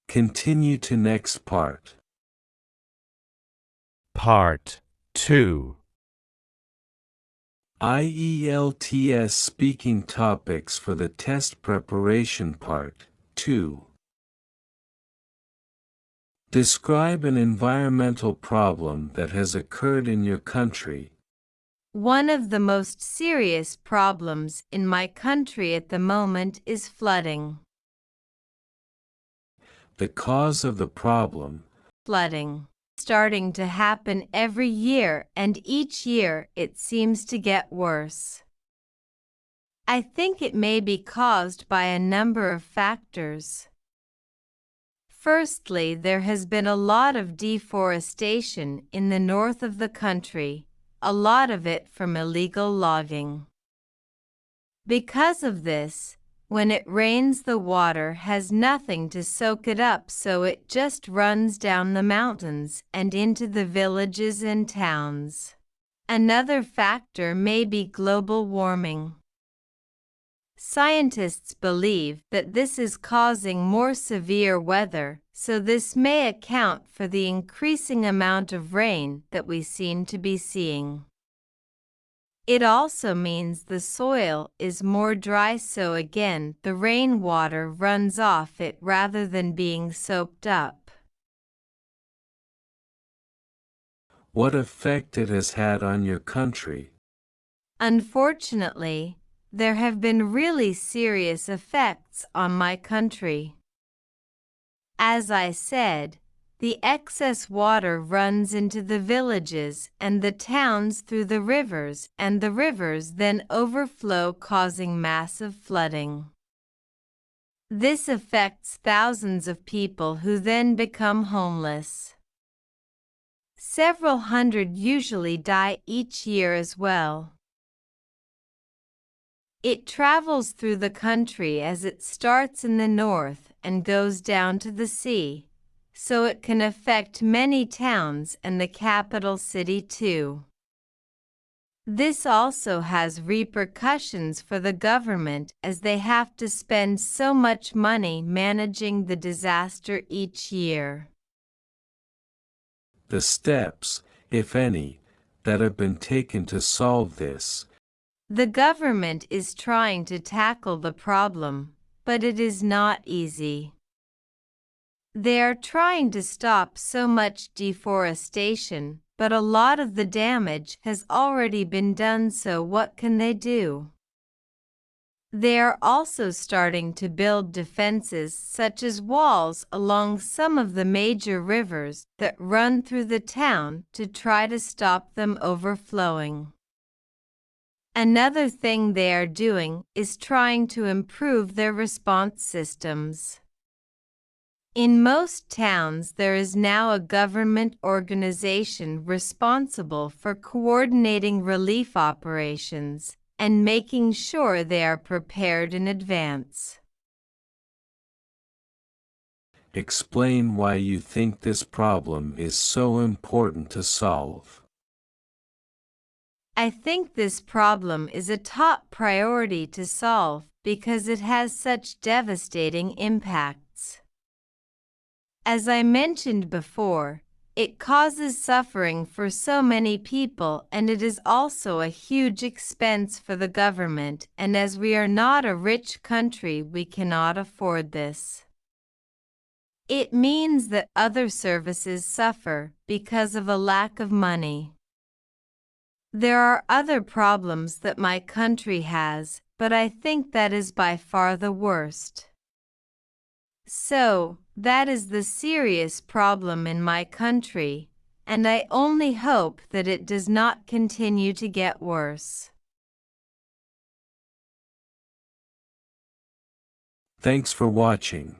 Continue to next part. Part 2. IELTS Speaking Topics for the Test Preparation Part 2. Describe an environmental problem that has occurred in your country. One of the most serious problems in my country at the moment is flooding. The cause of the problem. Flooding. Starting to happen every year, and each year it seems to get worse. I think it may be caused by a number of factors. Firstly, there has been a lot of deforestation in the north of the country, a lot of it from illegal logging. Because of this, when it rains, the water has nothing to soak it up, so it just runs down the mountains and into the villages and towns. Another factor may be global warming. Scientists believe that this is causing more severe weather, so this may account for the increasing amount of rain that we seem to be seeing. It also means the soil is more dry, so again the rainwater runs off it rather than being soaked up. What effect it has had on your country? Unfortunately, there have been really serious effects on my country. As I said, the excess water runs into the villages and the towns through the rivers, and the rivers then overflow, causing massive flooding. This affects thousands of people who then become homeless. Several hundred usually die each year as well. It travels through the country as it starts in the north and goes down to the sea, so it can affect many towns and the capital city too. This also has repercussions for the government, as they have to spend so much money managing the disaster each year. The steps, if any, that have been taken to solve this. The government is trying to tackle the problem, but it is not easy. They are trying to stop so much deforestation, but a lot of the damage has already been done, so what can they do? They are also starting to build defenses such as walls along some of the major rivers that run through the town to try to stop them overflowing. Another thing they are doing is trying to improve their response systems. In most towns, there is now a government organization responsible for coordinating relief operations and making sure they are prepared in advance. Explain why you think this problem is so important to solve. I think this problem is a top priority to solve because it has such devastating impacts. As I mentioned before, it causes suffering for so many people, and it is also a huge expense for the government, and as we are not a rich country, we cannot afford this. It means that other services suffer because of a lack of money. There are other problems that my country has, but I think that is by far the worst. So, that is the serious problem in my country, and I only hope that it does not continue to get worse. Thanks for watching.